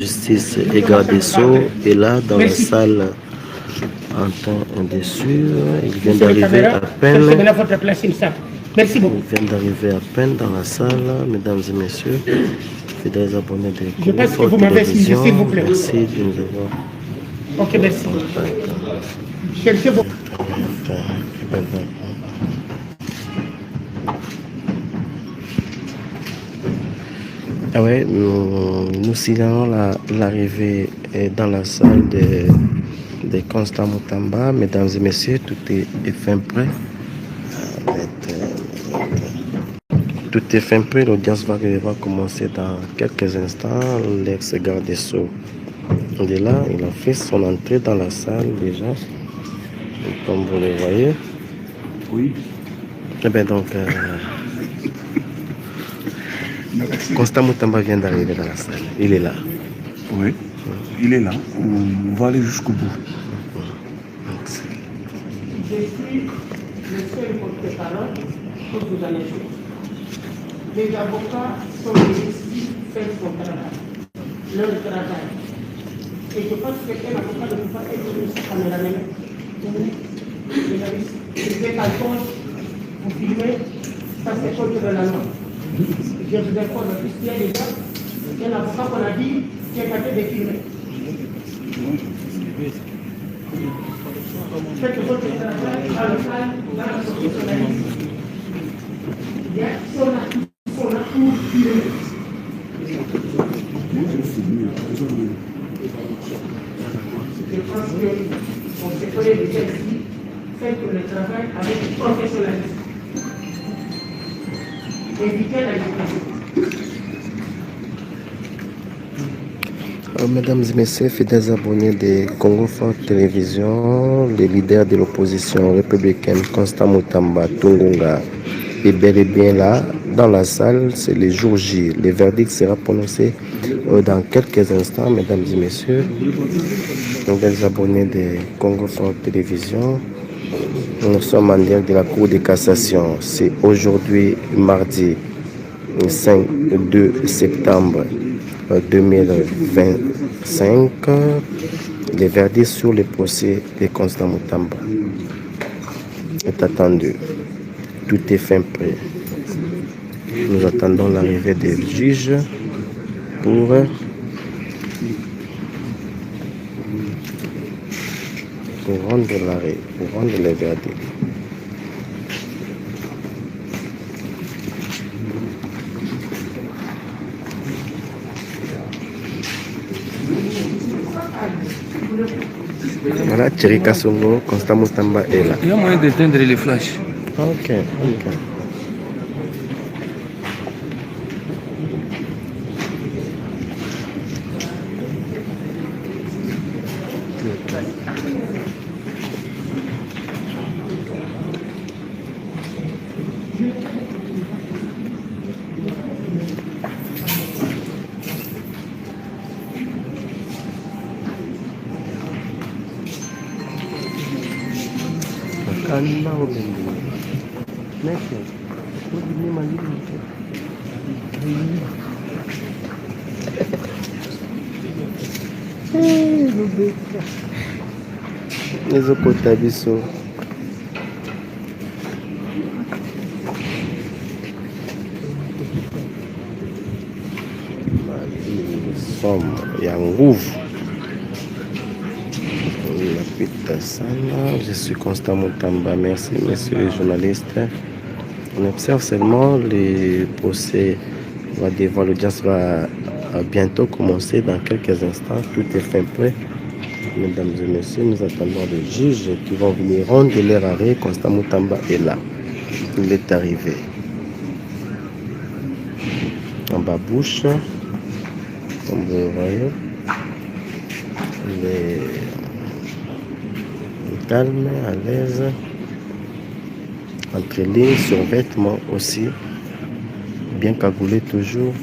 Justice et garde des Sceaux est là dans la salle en temps dessus. Il vient d'arriver à peine. Merci beaucoup. Il vient d'arriver à peine dans la salle, mesdames et messieurs. Fidèles abonnés de Je pense que vous m'avez suivi, s'il vous plaît. Merci de nous avoir. Ok, merci. Cherchez vos... Ah ouais, nous signalons l'arrivée dans la salle de Constant Mutamba. Mesdames et messieurs, tout est fin prêt. Tout est fin prêt. L'audience va commencer dans quelques instants. L'ex-garde des Sceaux est là. Il a fait son entrée dans la salle déjà. Et comme vous le voyez. Oui. Eh bien donc... Constant Mutamba vient d'arriver dans la salle. Il est là. Oui, il est là. On va aller jusqu'au bout. Je suis le seul porte-parole pour vous annoncer. Les avocats sont ici faire son travail, leur travail. Et je pense qu'un avocat ne peut pas être aussi caméraman. Vous êtes en cause, vous filmez, ça c'est contre la loi. Je vous informe, puisqu'il y a déjà un avocat qu'on a dit qui est capable de filmer. Faites votre travail à l'hôpital dans la professionnalisme. Il y a qui sont là pour filmer. Je pense qu'on se connaît déjà ici, faites le travail avec professionnalisme. Alors, mesdames et messieurs, fidèles abonnés de Congo Fort Télévision, le leader de l'opposition républicaine Constant Mutamba Tungunga est bel et bien là dans la salle. C'est le jour J. Le verdict sera prononcé dans quelques instants, mesdames et messieurs. Fidèles abonnés de Congo Fort Télévision, nous sommes en direct de la Cour de cassation. C'est aujourd'hui mardi 2 septembre 2025. Le verdict sur le procès de Constant Mutamba est attendu. Tout est fin prêt. Nous attendons l'arrivée des juges pour rendre l'arrêt, pour rendre le verdict. Voilà, Thierry Kassongo, Constant Mutamba est là. Il y a moyen d'éteindre les flashs. Ok. ezokota biso somme ya nguvu napita sana. Je suis Constant Mutamba. Merci messieurs les journalistes. On observe seulement le procès va dévoiler, l'audience va bientôt commencer dans quelques instants. Tout est fin prêt. Mesdames et messieurs, nous attendons les juges qui vont venir rendre leur arrêt. Constant Mutamba est là. Il est arrivé. En bas bouche, comme vous le voyez, il est calme, à l'aise, entre lignes, sur vêtements aussi, bien cagoulé toujours.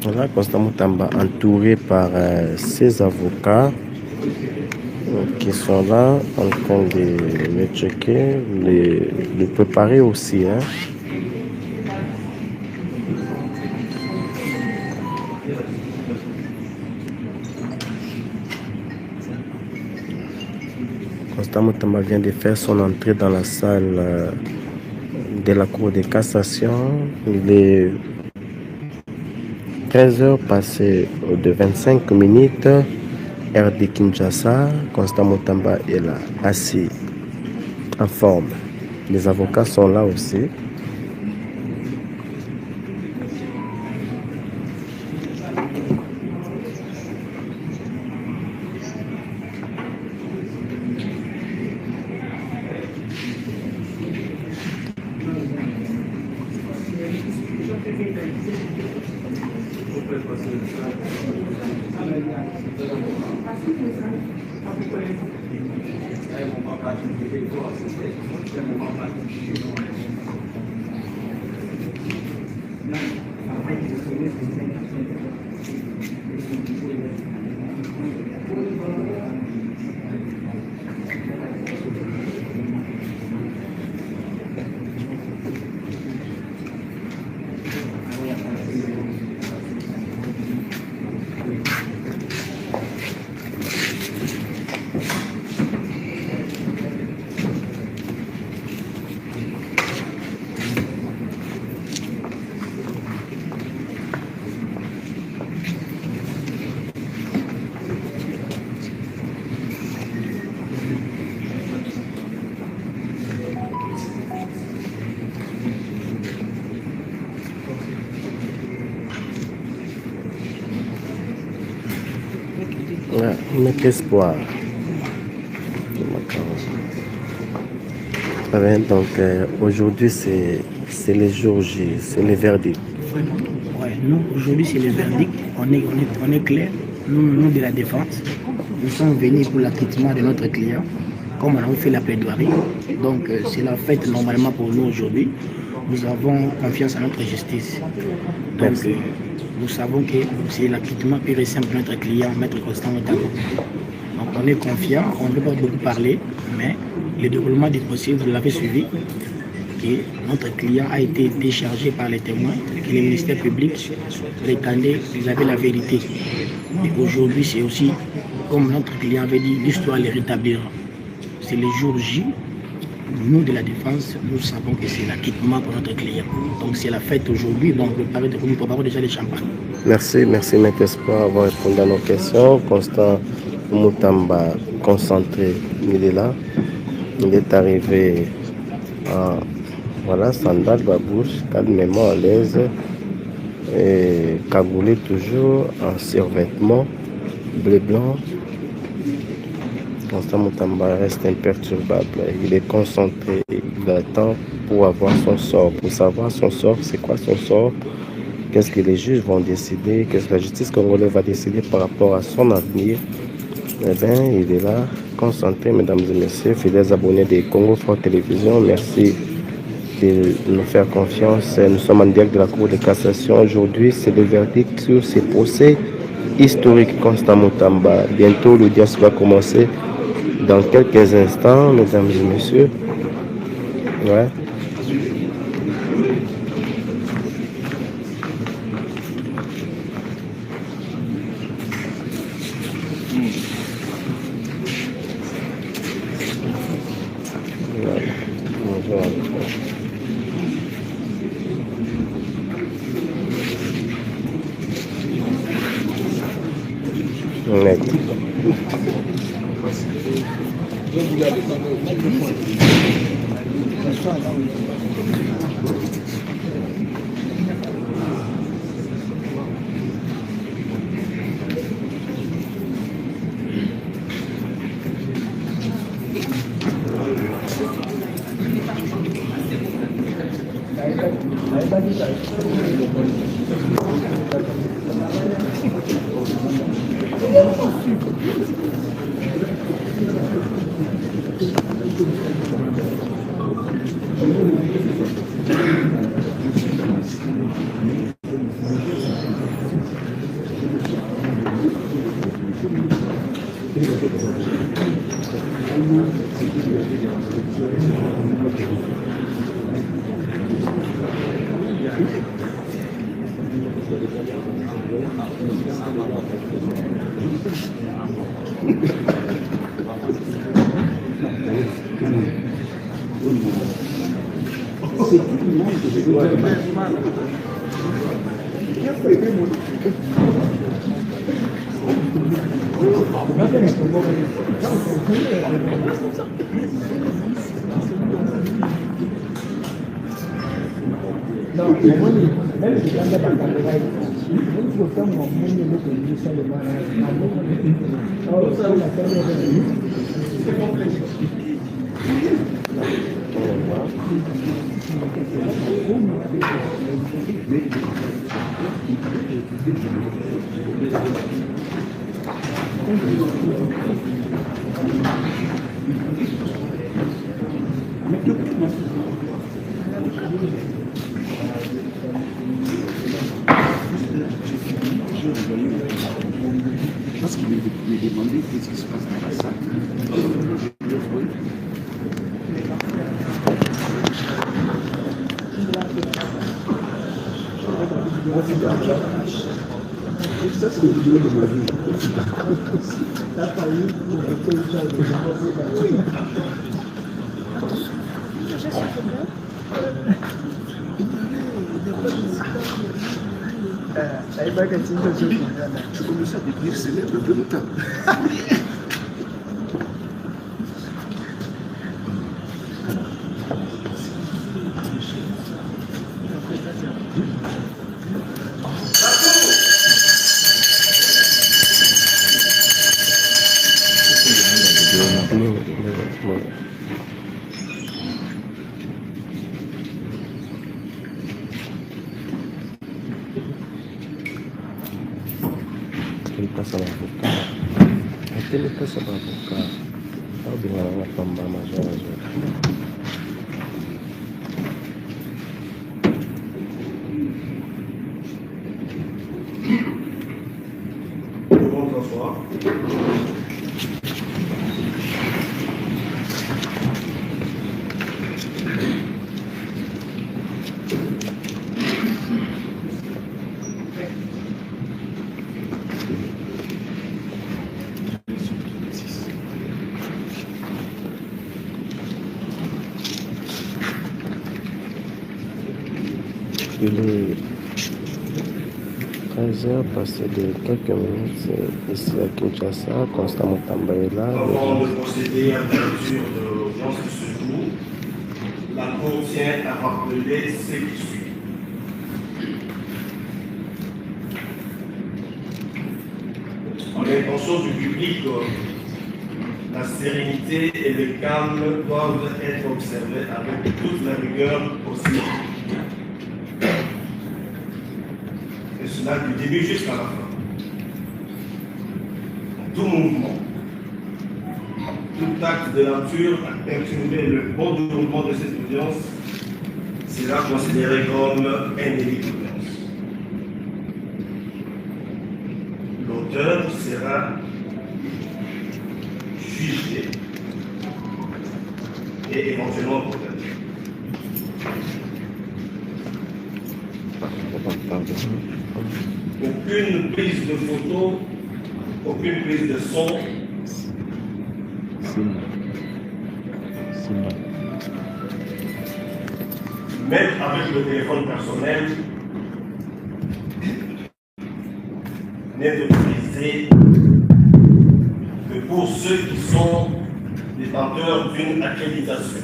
Voilà, Constant Moutamba entouré par ses avocats qui sont là en train de checker, de préparer aussi. Hein. Constant Moutamba vient de faire son entrée dans la salle de la Cour de cassation. Il est 13h passées de 25 minutes. Heure de Kinshasa. Constant Moutamba est là, assis, en forme. Les avocats sont là aussi. Notre espoir. Donc aujourd'hui c'est le jour J, c'est le verdict. Ouais, nous aujourd'hui c'est le verdict, on est clair, nous de la défense, nous sommes venus pour l'acquittement de notre client, comme on a fait la plaidoirie, donc c'est la fête normalement pour nous aujourd'hui, nous avons confiance en notre justice, donc nous savons que c'est l'acquittement pur et simple de notre client, Maître Constant Moutamba. Donc on est confiant, on ne peut pas beaucoup parler, mais le déroulement du procès, vous l'avez suivi, que notre client a été déchargé par les témoins, que le ministère public prétendait qu'ils avaient la vérité. Et aujourd'hui, c'est aussi, comme notre client avait dit, l'histoire les rétablira. C'est le jour J. Nous, de la défense, nous savons que c'est l'acquittement pour notre client. Donc c'est la fête aujourd'hui, donc nous préparons déjà les champagnes. Merci Maître Espoir d'avoir répondu à nos questions. Constant Moutamba, concentré, il est là. Il est arrivé en sandales, babouche, calmement à l'aise, et cagoulé toujours en survêtement bleu blanc. Constant Moutamba reste imperturbable. Il est concentré, il attend pour avoir son sort. Pour savoir son sort, c'est quoi son sort? Qu'est-ce que les juges vont décider? Qu'est-ce que la justice congolaise va décider par rapport à son avenir? Eh bien, il est là, concentré, mesdames et messieurs, fidèles abonnés de Congo Front Télévision. Merci de nous faire confiance. Nous sommes en direct de la Cour de cassation. Aujourd'hui, c'est le verdict sur ces procès historiques. Constant Moutamba. Bientôt, l'audience va commencer dans quelques instants, mesdames et messieurs. Ouais. Net. Parce qu'il me demandait qu'est-ce qui se passe dans la salle. Ça, c'est le vidéo de ma vie. T'as failli pour être une chose de je commençais à décrire ces lettres de longtemps. Ele passa lá por cá. Até ele passa lá por cá. Olha bem lá na pamba, mas il est 13h passé de quelques minutes ici à Kinshasa. Constant Mutamba est là. Avant de procéder à la lecture de l'audience de ce jour, la Cour tient à rappeler ce qui suit. En l'intention du public, la sérénité et le calme doivent être observés avec toute la rigueur possible. Et cela du début jusqu'à la fin. Tout mouvement, tout acte de nature à perturber le bon déroulement de cette audience sera considéré comme un délit d'audience. L'auteur sera jugé et éventuellement condamné. Aucune prise de photo, aucune prise de son, même avec le téléphone personnel, n'est autorisé que pour ceux qui sont détenteurs d'une accréditation.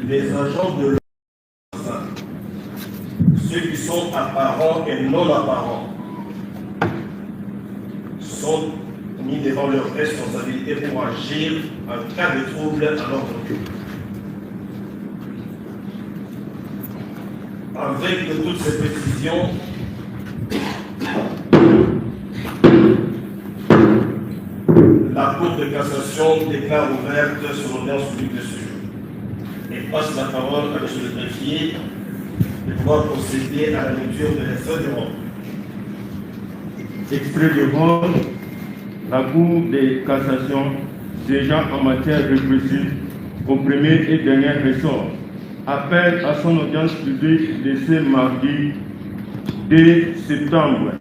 Les agents de l'État, ceux qui sont apparents et non apparents, sont mis devant leur responsabilité pour agir en cas de trouble à l'ordre public. Avec toutes ces précisions, la Cour de cassation déclare ouverte sur l'audience publique de ce jour et passe la parole à M. le greffier de pouvoir procéder à la lecture de l'extrait de rôle. Extrait de rôle, la Cour de cassation, jugeant en matière répressive au premier et dernier ressort. Appelle à son audience publique de ce mardi 2 septembre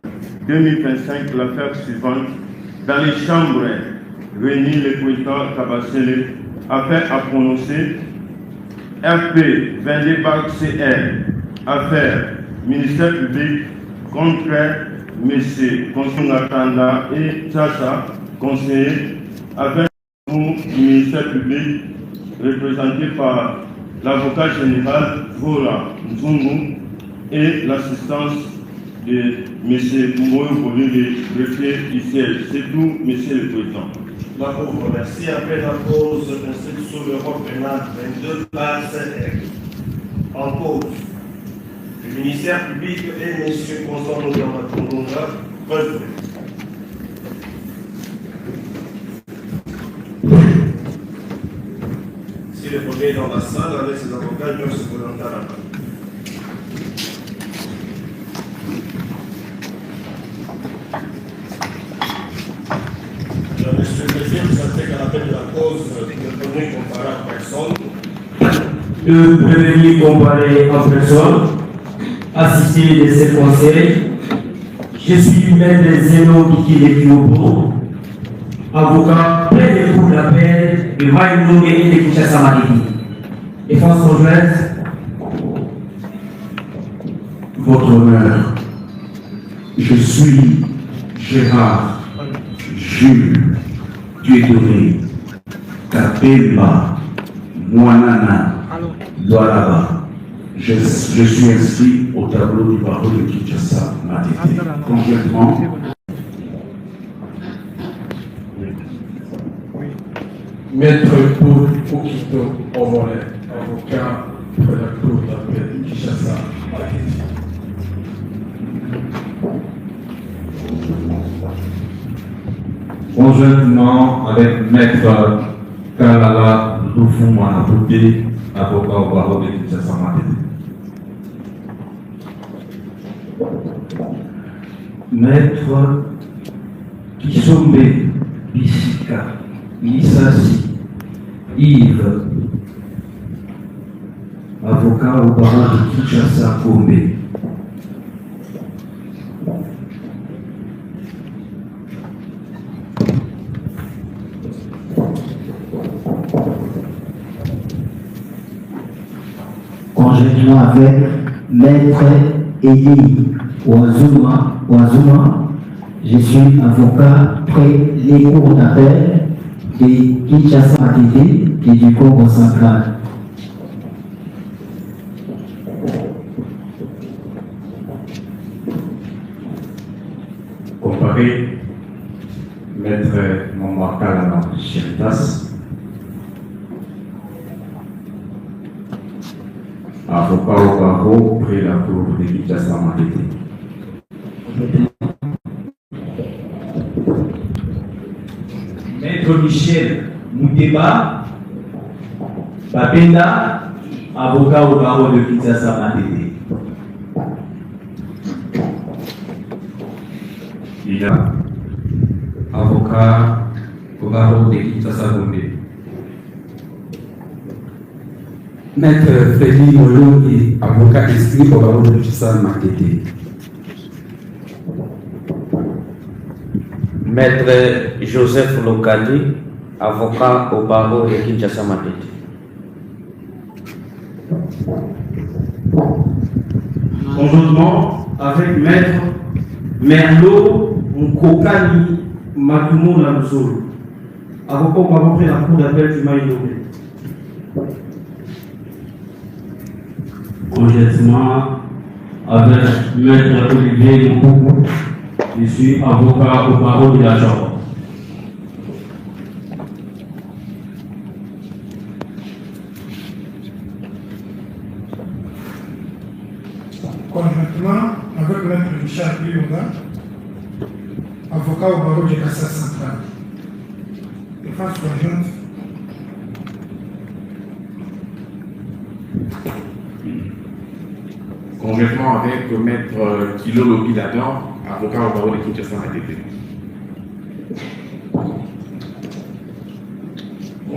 2025 l'affaire suivante dans les chambres réunies le président Kabasele afin à prononcer RP 22/CR affaire ministère public contre M. Konsungatanda et Tchassa, conseiller, avec vous, ministère public, représenté par l'avocat général Vola Nzungu et l'assistance de M. Moyo Bolu, le greffier ICL. C'est tout, M. le Président. La Cour vous remercie. Après la cause inscrite sur le code pénal 22/CR. En cause, le ministère public et M. Constant Nogama preuve. Si le premier est dans la salle, avec ses avocats, ils peuvent se présenter à la main. Monsieur le Président, vous savez qu'à l'appel de la cause, le premier comparé en personne. Le premier comparé en personne, assisté de ce conseil, je suis maître Zéno Kikile Kiobo, avocat plaidé pour l'appel de Maïmoune et de Kinshasa Matidi. Défense conjointe. Votre honneur, je suis Gérard Jules Dieudonné Kapemba Mwanana Loalaba. Je suis inscrit au tableau du barreau de Kinshasa Matidi. Complètement. Maître Paul Okito Ovole, avocat de la Cour d'appel de Kinshasa Matidi. Conjointement avec Maître Kalala Lufumwana Bouté, avocat au barreau de Kinshasa Matidi. Maître Kisombe Bisika Isasi Yves, avocat au barreau de Kinshasa Kombe. Conjointement avec Maître Eli Ouazuma, je suis avocat près les cours d'appel de Kinshasa Matidi et du Congo central. Comparé, Maître Momakalana Chiritas, avocat au barreau près la cour de Kinshasa Matidi. Maître Michel Moudeba Babenda, avocat au barreau de Kinshasa Matidi. Il y a avocat au barreau de Kinshasa Gombe. Maître Félix Molongi, avocat inscrit au barreau de Kinshasa Matidi. Maître Joseph Lokadi, avocat au barreau de Kinshasa Matidi. Conjointement avec Maître Merlo Nkokani Matumo Lamzolo, avocat au barreau près la cour d'appel du Maïnobé. Conjointement avec Maître Olivier Moukoukou, je suis avocat au barreau de la Chambre. Conjointement avec Maître Richard Bilonga, avocat au barreau de Kinshasa central. Défense conjointe. Conjointement avec Maître Kilo Lobilador, avocat au barreau de Kinshasa Matidi.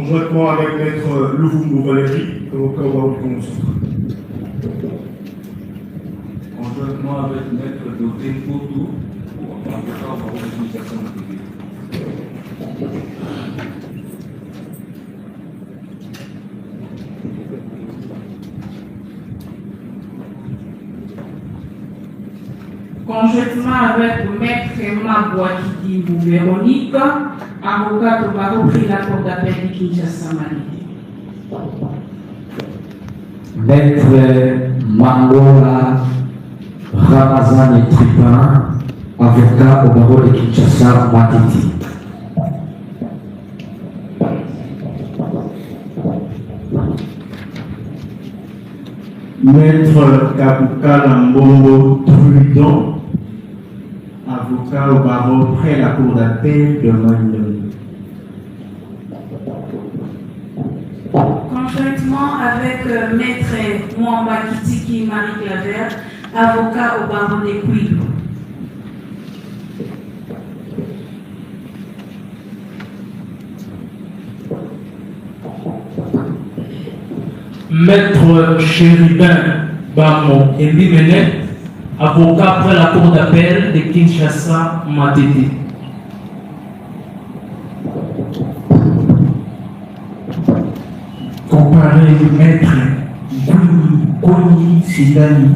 Conjointement avec Maître Louvumbo Valérie, avocat au barreau du Congo-Centre. Conjointement avec Maître Doté Koto, avocat au barreau de Kinshasa-Matete. Conjointement avec Maître Mabouakiti Véronique, avocat au barreau pris la cour d'appel de Kinshasa-Matete. Maître Mangola Ramazan Tripin, avocat au barreau de Kinshasa-Matete. Maître Kabuka Lambongo Trudon, avocat au barreau près la cour d'appel de Mandoni. Conjointement avec Maître Mwamba Kitiki Marie-Claver, avocat au barreau des Kouilou. Maître Chérubin Bamon Mbimene, avocat après la cour d'appel de Kinshasa-Matete. Comparé Maître Koni Sidani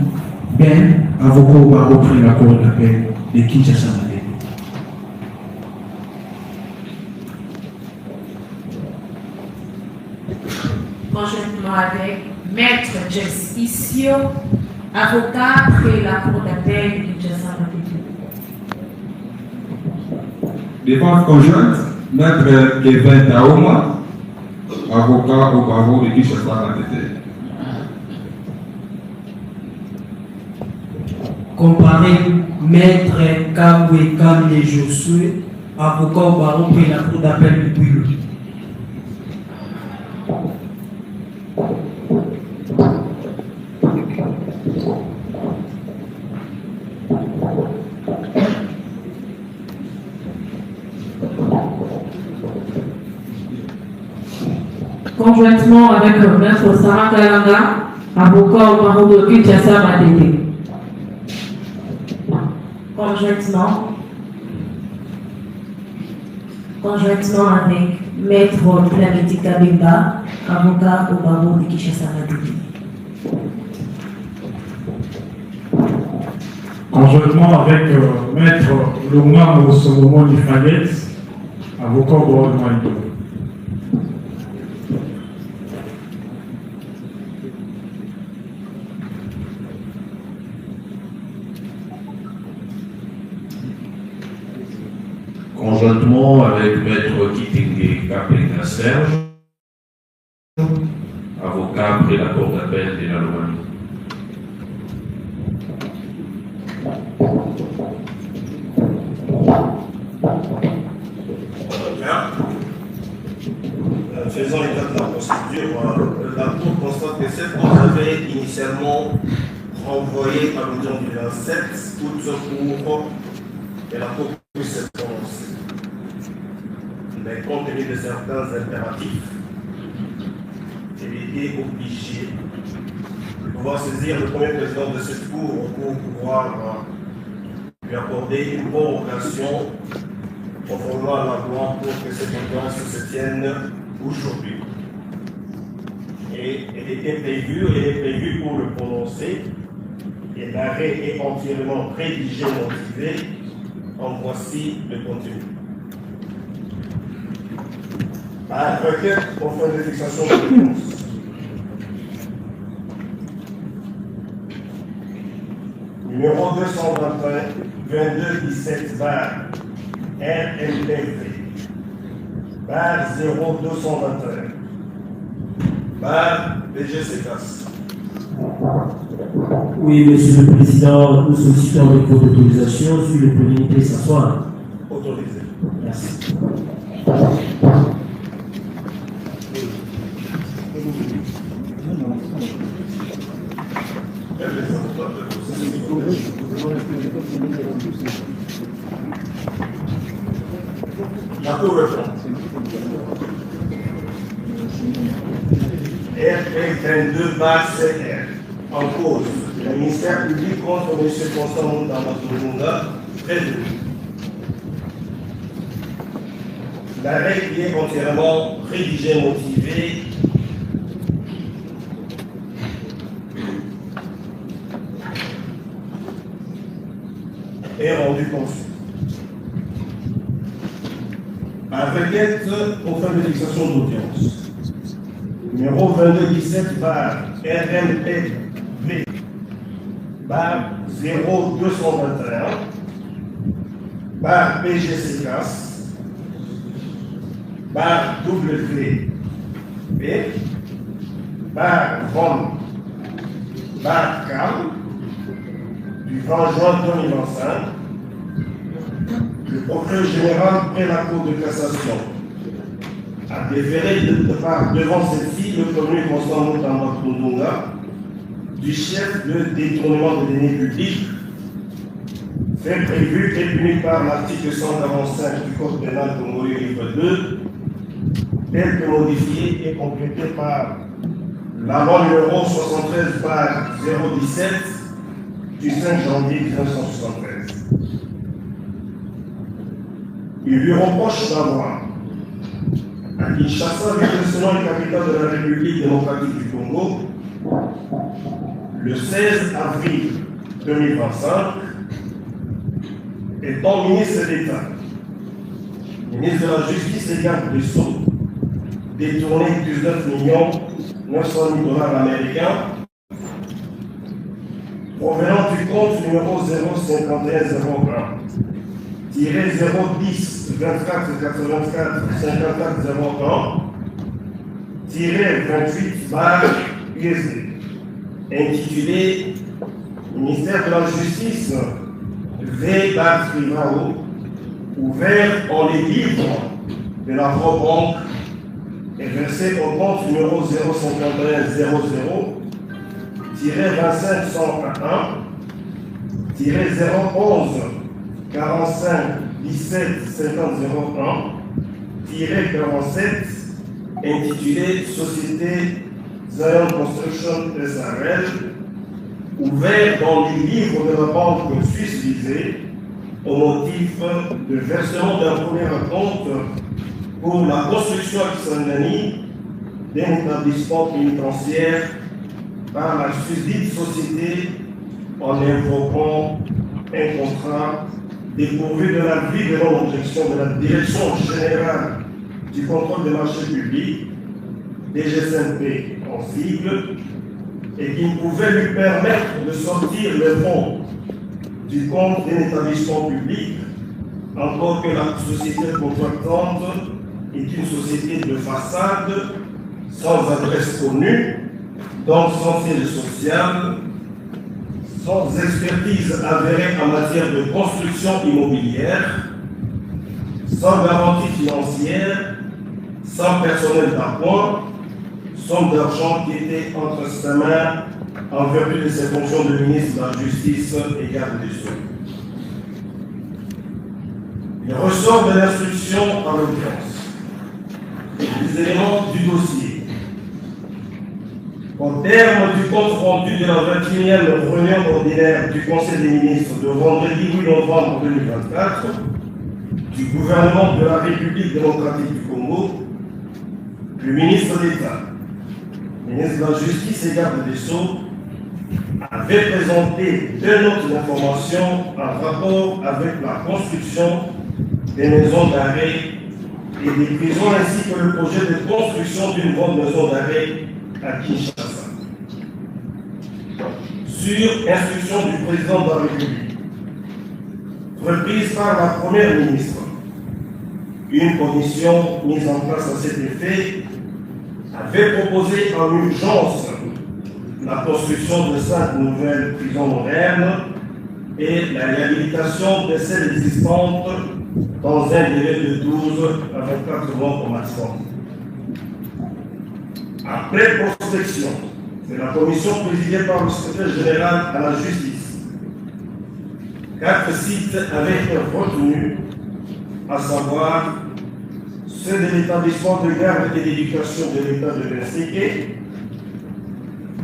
Ben, avocat au barreau près la cour d'appel de Kinshasa-Matete. Conjointement avec Maître Jess Issio, avocat près la cour d'appel de Kinshasa-Matete. Défense conjointe, Maître Kevin Taoma, avocat au barreau de Kinshasa-Matete. Comparé Maître Kabwe Kamle Josué, avocat au barreau près la cour d'appel de Kouilou. Conjointement avec Maître Sarah Kalanga, avocat au barreau de Kinshasa-Matete. Conjointement avec Maître Planeti Kabemba, avocat au barreau de Kinshasa-Matete. Conjointement avec Maître Loma Mosomomo Nifagets, avocat au barreau de Maïdo. Conjointement avec Maître Kitingue Kapenga Serge, avocat après la cour d'appel de la Lomanie. Faisant état de la procédure, la Cour constate que cette cause avait initialement renvoyé à l'audience du 27 août pour que la Cour puisse se prononcer. Mais compte tenu de certains impératifs, elle était obligée de pouvoir saisir le premier président de cette Cour pour pouvoir lui accorder une convocation conformément à la loi pour que cette audience se tienne aujourd'hui. Et elle est prévue pour le prononcer, et l'arrêt est entièrement rédigé, motivé. En voici le contenu. À requête aux fins de fixation de réponse. Numéro 221, 2217 bar RMPV bar 0221 bar DGCAS. Oui, Monsieur le Président, nous sollicitons avec votre autorisation sur le premier s'asseoir. Autorisé. Merci. La Cour répond. 22/CR. En cause, le ministère public contre M. Constant Moutamba Tungunga, prévenu. L'arrêt qui est entièrement rédigé, motivé, est rendu conçu. À requête aux fins de fixation d'audience, numéro 2217 par RMPV par 0221 par PGCCAS par WP par ROM par CAM du 20 juin 2025, le procureur général près la Cour de cassation a déféré devant celle-ci le premier Constant Moutamba Tungunga du chef de détournement de deniers publics, fait prévu et puni par l'article 145 du Code pénal congolais livre 2, tel que modifié et complété par la loi numéro 73 par 017 du 5 janvier 1973. Il lui reproche d'avoir, à Kinshasa, le et capitale de la République démocratique du Congo, le 16 avril 2025, étant ministre d'État, ministre de la Justice et garde des Sceaux, détourné 19 900 000 $ américains provenant du compte numéro 05101 010 24 84 54 01 28 bar USD intitulé Ministère de la Justice V bar Privao, ouvert en les livres de la banque et versé au compte numéro 05100 25 101 011 45 17 50 01 47 intitulé Société Zion Construction SRL, ouvert dans les livres de la banque suisse visée au motif de versement d'un premier compte pour la construction à Kisangani d'un établissement pénitentiaire par la susdite société en invoquant un contrat dépourvu de l'avis de non-objection de la Direction générale du contrôle des marchés publics, DGSNP en sigle, et qui pouvait lui permettre de sortir les fonds du compte d'un établissement public, encore que la société contractante est une société de façade, sans adresse connue, donc sans siège social, sans expertise avérée en matière de construction immobilière, sans garantie financière, sans personnel d'appoint, somme d'argent qui était entre ses mains en vertu de ses fonctions de ministre de la Justice et garde des Sceaux. Il ressort de l'instruction en l'audience les éléments du dossier. Au terme du compte rendu de la 21e réunion ordinaire du Conseil des ministres de vendredi 8 novembre 2024 du gouvernement de la République démocratique du Congo, le ministre d'État, ministre de la Justice et garde des Sceaux, avait présenté deux notes d'information en rapport avec la construction des maisons d'arrêt et des prisons ainsi que le projet de construction d'une grande maison d'arrêt à Kinshasa. Sur instruction du président de la République, reprise par la première ministre, une commission mise en place à cet effet avait proposé en urgence la construction de 5 nouvelles prisons modernes et la réhabilitation de celles existantes dans un délai de 12 à 24 mois au maximum. Après prospection, c'est la commission présidée par le secrétaire général à la justice. 4 sites avaient été retenus, à savoir ceux de l'établissement de garde et d'éducation de l'État de Benséké,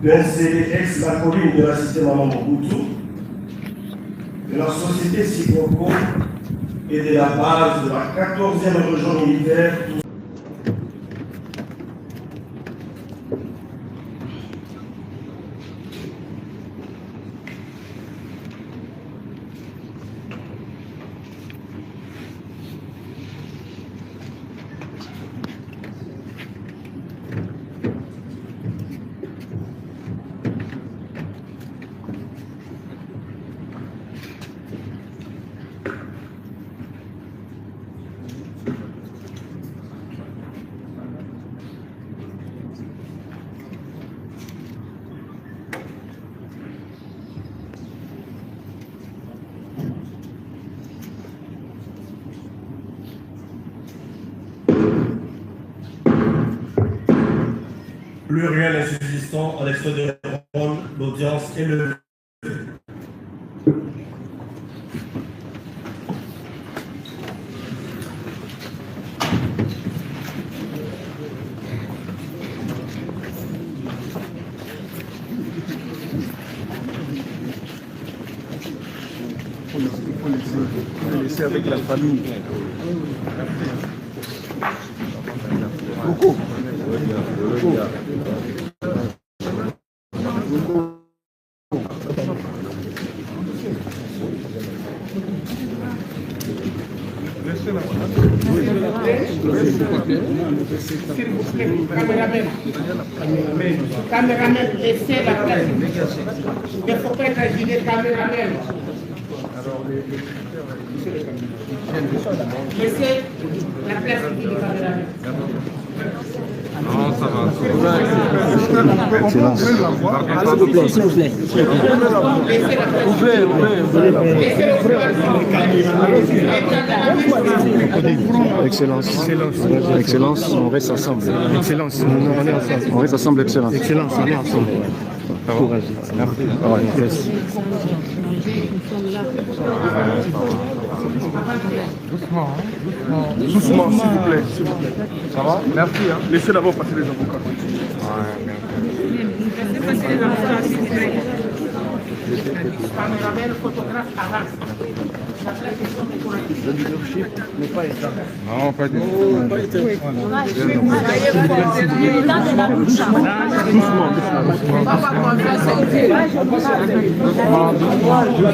de NCDX, la colline de la cité Maman Mobutu, de la société Siproko et de la base de la 14e région militaire. Plus rien n'est subsistant à l'extérieur de Rome, l'audience est levée. Il faut laisser avec la famille. Beaucoup. S'il vous plaît, caméraman, laissez la place. Il ne faut pas être agité, caméraman. Laissez la place du caméraman. Non, ça va. Excellence. S'il vous plaît, s'il vous plaît. Excellence. Excellence, on reste ensemble. Excellence, on est ensemble. On reste ensemble, excellence. Excellence, on est ensemble. Courage. Merci. Doucement, s'il vous plaît. Ça va? Merci. Laissez d'abord passer les avocats. Laissez passer les avocats, s'il vous plaît. Caméraman, photographe, avance. Le leadership n'est pas éteint. Non, pas du tout.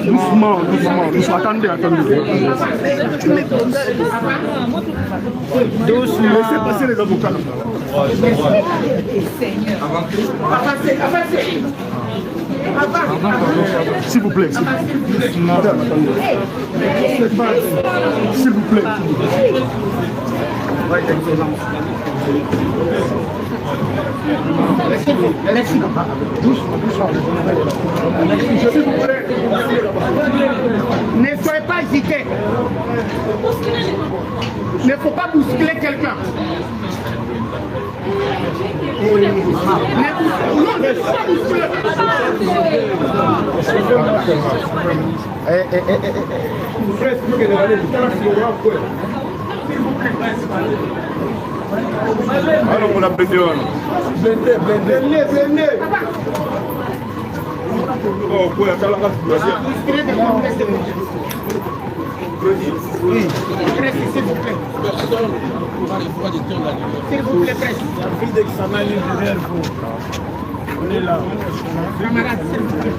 Doucement. Attendez. Laissez passer les avocats. Avancez. S'il vous plaît. S'il vous plaît. Merci. Ne soyez pas agité. Il ne faut pas bousculer quelqu'un. Alors on a blindé. Oh, quoi, ça la race. S'il vous plaît. S'il vous plaît, presse. La vie d'examen est derrière vous. On est là. Camarade, s'il vous plaît.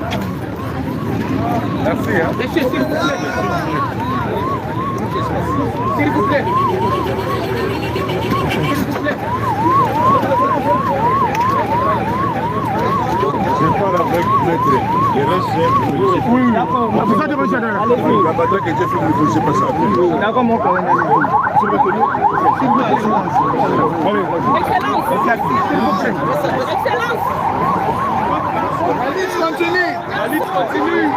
Merci. Monsieur, s'il vous plaît. S'il vous plaît. Je parle avec maître. Le reste, oui. D'accord. Vous êtes déjà là. La bataille qui a été faite, ne vous pas ça. D'accord, mon collègue. S'il vous plaît. Excellence. La liste continue. La liste continue.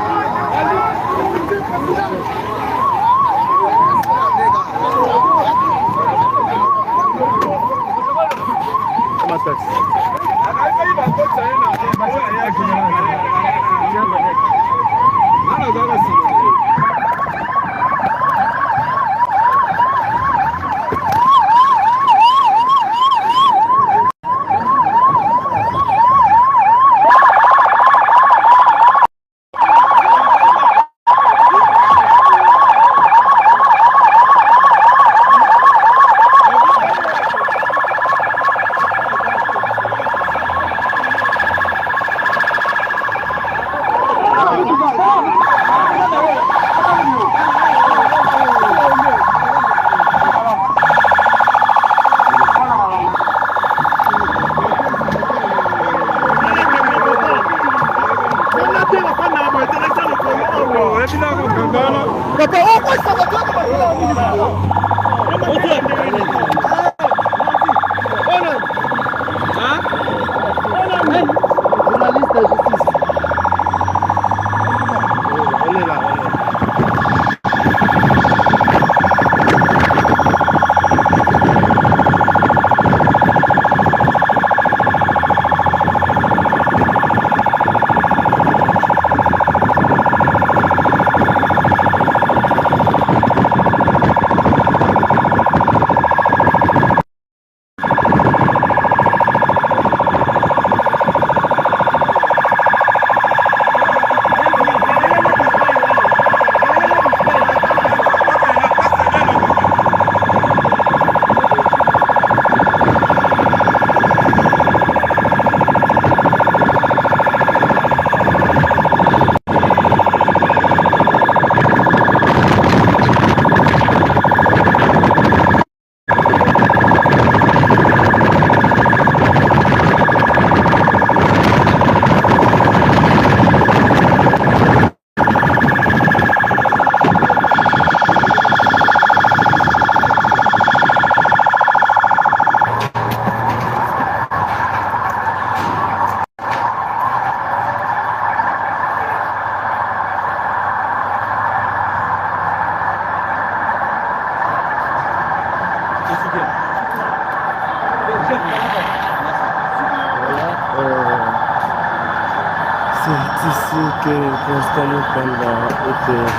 C'est ici que Constant Mutamba était.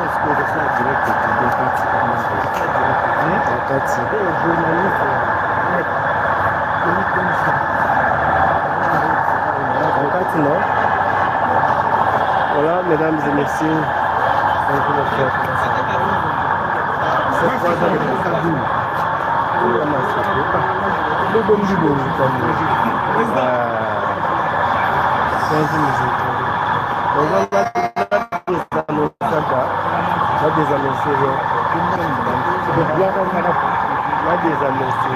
Est-ce que le faire direct non. Voilà, mesdames et messieurs, bonjour le frère. Cette fois dans le Kaboul. Le bon du bon, comme on va des annoncés. Des annoncés.